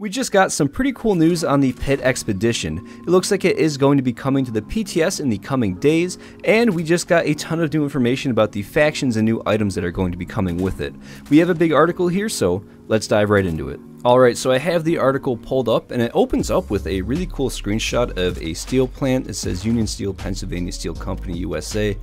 We just got some pretty cool news on the Pitt expedition. It looks like it is going to be coming to the PTS in the coming days, and we just got a ton of new information about the factions and new items that are going to be coming with it. We have a big article here, so let's dive right into it. Alright, so I have the article pulled up, and it opens up with a really cool screenshot of a steel plant. It says Union Steel, Pennsylvania Steel Company, USA,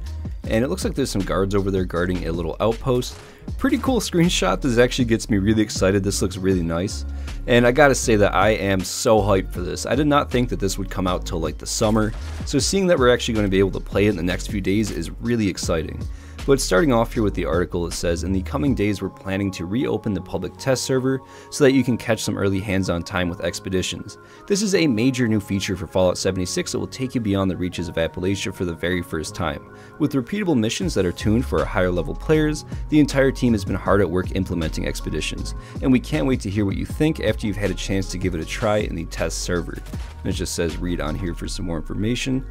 and it looks like there's some guards over there guarding a little outpost. Pretty cool screenshot. This actually gets me really excited. This looks really nice. And I gotta say that I am so hyped for this. I did not think that this would come out till like the summer, so seeing that we're actually going to be able to play it in the next few days is really exciting. But starting off here with the article, it says, in the coming days we're planning to reopen the public test server so that you can catch some early hands-on time with expeditions. This is a major new feature for Fallout 76 that will take you beyond the reaches of Appalachia for the very first time. With repeatable missions that are tuned for higher level players, the entire team has been hard at work implementing expeditions, and we can't wait to hear what you think after you've had a chance to give it a try in the test server. And it just says read on here for some more information.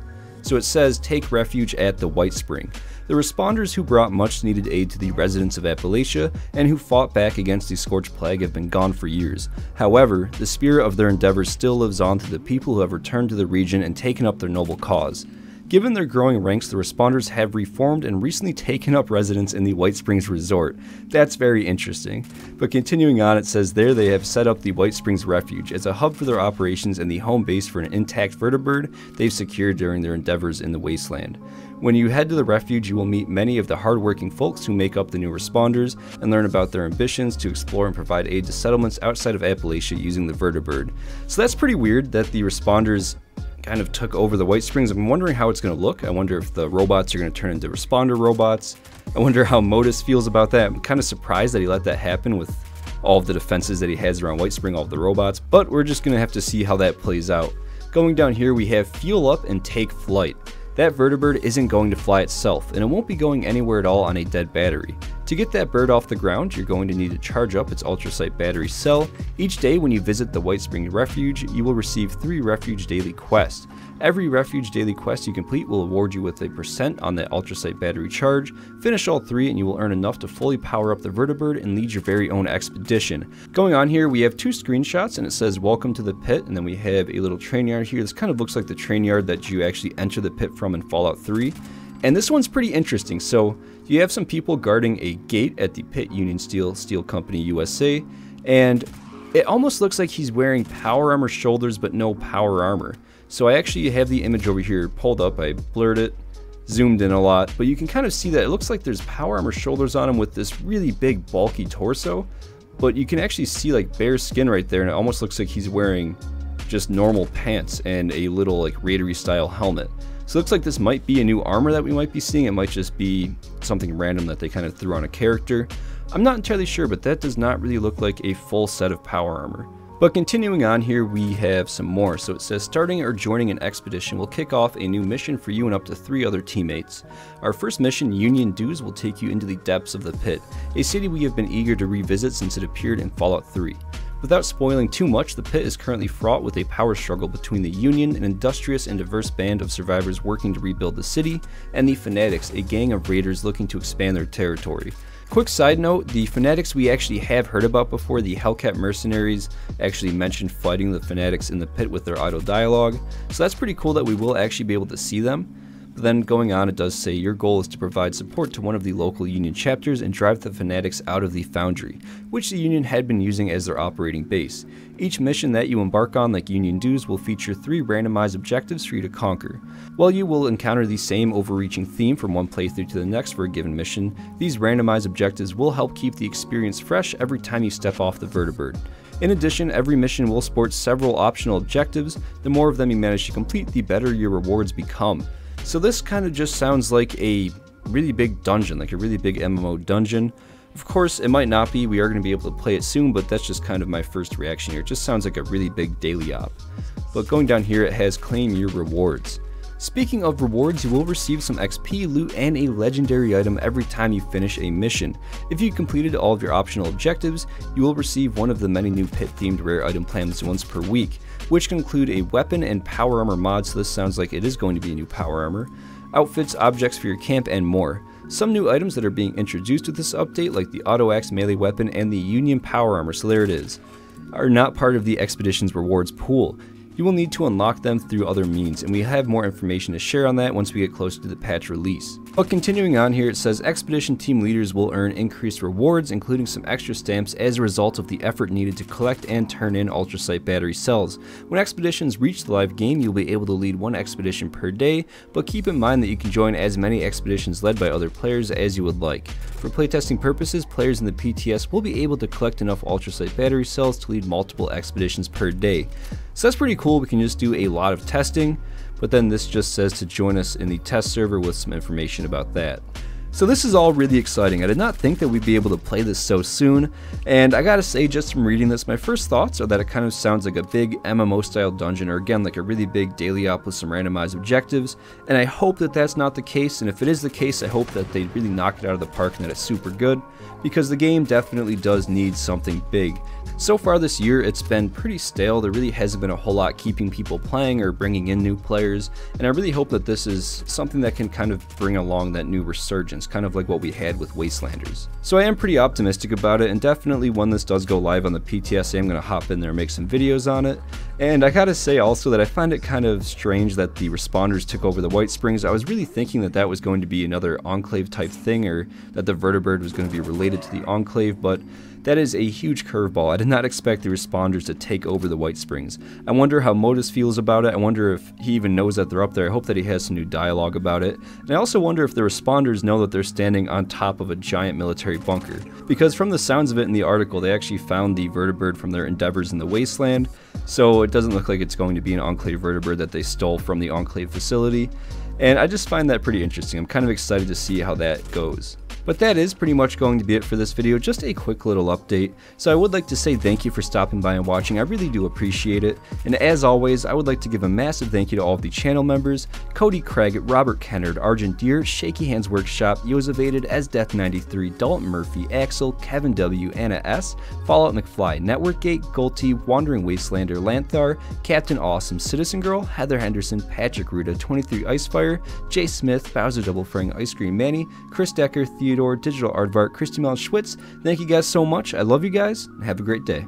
So it says, take refuge at the White Spring. The responders who brought much needed aid to the residents of Appalachia and who fought back against the Scorched Plague have been gone for years. However, the spirit of their endeavors still lives on to the people who have returned to the region and taken up their noble cause. Given their growing ranks, the responders have reformed and recently taken up residence in the White Springs Resort. That's very interesting. But continuing on, it says there they have set up the White Springs Refuge as a hub for their operations and the home base for an intact vertibird they've secured during their endeavors in the wasteland. When you head to the refuge, you will meet many of the hardworking folks who make up the new responders and learn about their ambitions to explore and provide aid to settlements outside of Appalachia using the vertibird. So that's pretty weird that the responders kind of took over the White Springs. I'm wondering how it's going to look. I wonder if the robots are going to turn into responder robots. I wonder how Modus feels about that. I'm kind of surprised that he let that happen with all of the defenses that he has around White Spring, all of the robots, but we're just going to have to see how that plays out. Going down here, we have fuel up and take flight. That vertibird isn't going to fly itself, and it won't be going anywhere at all on a dead battery. To get that bird off the ground, you're going to need to charge up its ultrasight battery cell. Each day when you visit the White Spring Refuge, you will receive 3 Refuge Daily Quests. Every Refuge Daily Quest you complete will award you with a % on that ultrasight battery charge. Finish all 3 and you will earn enough to fully power up the vertibird and lead your very own expedition. Going on here, we have 2 screenshots, and it says welcome to the pit, and then we have a little train yard here. This kind of looks like the train yard that you actually enter the pit from in Fallout 3. And this one's pretty interesting. So you have some people guarding a gate at the Pitt Union Steel Company USA, and it almost looks like he's wearing power armor shoulders but no power armor. So I actually have the image over here pulled up. I blurred it, zoomed in a lot, but you can kind of see that it looks like there's power armor shoulders on him with this really big bulky torso, but you can actually see like bare skin right there, and it almost looks like he's wearing just normal pants and a little like raidery style helmet. So it looks like this might be a new armor that we might be seeing. It might just be something random that they kind of threw on a character. I'm not entirely sure, but that does not really look like a full set of power armor. But continuing on here, we have some more. So it says, starting or joining an expedition will kick off a new mission for you and up to 3 other teammates. Our first mission, Union Dues, will take you into the depths of the Pit, a city we have been eager to revisit since it appeared in Fallout 3. Without spoiling too much, the Pit is currently fraught with a power struggle between the Union, an industrious and diverse band of survivors working to rebuild the city, and the Fanatics, a gang of raiders looking to expand their territory. Quick side note, the Fanatics we actually have heard about before. The Hellcat mercenaries actually mentioned fighting the Fanatics in the Pit with their idle dialogue, so that's pretty cool that we will actually be able to see them. But then going on, it does say your goal is to provide support to one of the local Union chapters and drive the Fanatics out of the Foundry, which the Union had been using as their operating base. Each mission that you embark on, like Union Dues, will feature 3 randomized objectives for you to conquer. While you will encounter the same overreaching theme from one playthrough to the next for a given mission, these randomized objectives will help keep the experience fresh every time you step off the vertibird. In addition, every mission will sport several optional objectives. The more of them you manage to complete, the better your rewards become. So this kind of just sounds like a really big dungeon, like a really big MMO dungeon. Of course, it might not be. We are going to be able to play it soon, but that's just kind of my first reaction here. It just sounds like a really big daily op. But going down here, it has claim your rewards. Speaking of rewards, you will receive some XP, loot, and a legendary item every time you finish a mission. If you completed all of your optional objectives, you will receive one of the many new Pit-themed rare item plans once per week, which can include a weapon and power armor mod, so this sounds like it is going to be a new power armor, outfits, objects for your camp, and more. Some new items that are being introduced with this update, like the auto axe melee weapon and the Union power armor, so there it is. are not part of the expedition's rewards pool. You will need to unlock them through other means, and we have more information to share on that once we get closer to the patch release. But continuing on here, it says expedition team leaders will earn increased rewards, including some extra stamps as a result of the effort needed to collect and turn in ultrasight battery cells. When expeditions reach the live game, you'll be able to lead one expedition per day, but keep in mind that you can join as many expeditions led by other players as you would like. For playtesting purposes, players in the PTS will be able to collect enough ultrasight battery cells to lead multiple expeditions per day. So that's pretty cool. We can just do a lot of testing, but then this just says to join us in the test server with some information about that. So this is all really exciting. I did not think that we'd be able to play this so soon, and I gotta say, just from reading this, my first thoughts are that it kind of sounds like a big MMO style dungeon, or again like a really big daily op with some randomized objectives, and I hope that that's not the case, and if it is the case, I hope that they really knock it out of the park and that it's super good, because the game definitely does need something big. So far this year, it's been pretty stale. There really hasn't been a whole lot keeping people playing or bringing in new players, and I really hope that this is something that can kind of bring along that new resurgence, kind of like what we had with Wastelanders. So I am pretty optimistic about it, and definitely when this does go live on the PTS, I'm going to hop in there and make some videos on it. And I gotta say also that I find it kind of strange that the responders took over the White Springs. I was really thinking that that was going to be another Enclave type thing, or that the Vertibird was going to be related to the Enclave, but that is a huge curveball. I did not expect the responders to take over the White Springs. I wonder how Modus feels about it. I wonder if he even knows that they're up there. I hope that he has some new dialogue about it. And I also wonder if the responders know that they're standing on top of a giant military bunker. Because from the sounds of it in the article, they actually found the Vertibird from their endeavors in the Wasteland. So it doesn't look like it's going to be an Enclave Vertibird that they stole from the Enclave facility. And I just find that pretty interesting. I'm kind of excited to see how that goes. But that is pretty much going to be it for this video, just a quick little update. So I would like to say thank you for stopping by and watching, I really do appreciate it. And as always, I would like to give a massive thank you to all of the channel members: Cody Craig, Robert Kennard, Argent Deer, Shaky Hands Workshop, Yosevated, As Death 93, Dalton Murphy, Axel, Kevin W, Anna S, Fallout McFly, Networkgate, Gulty, Wandering Wastelander, Lanthar, Captain Awesome, Citizen Girl, Heather Henderson, Patrick Ruda, 23 Icefire, Jay Smith, Bowser Double Frang, Ice Cream Manny, Chris Decker, Theodore, Digital Aardvark, Christy Mel Schwitz. Thank you guys so much. I love you guys, and have a great day.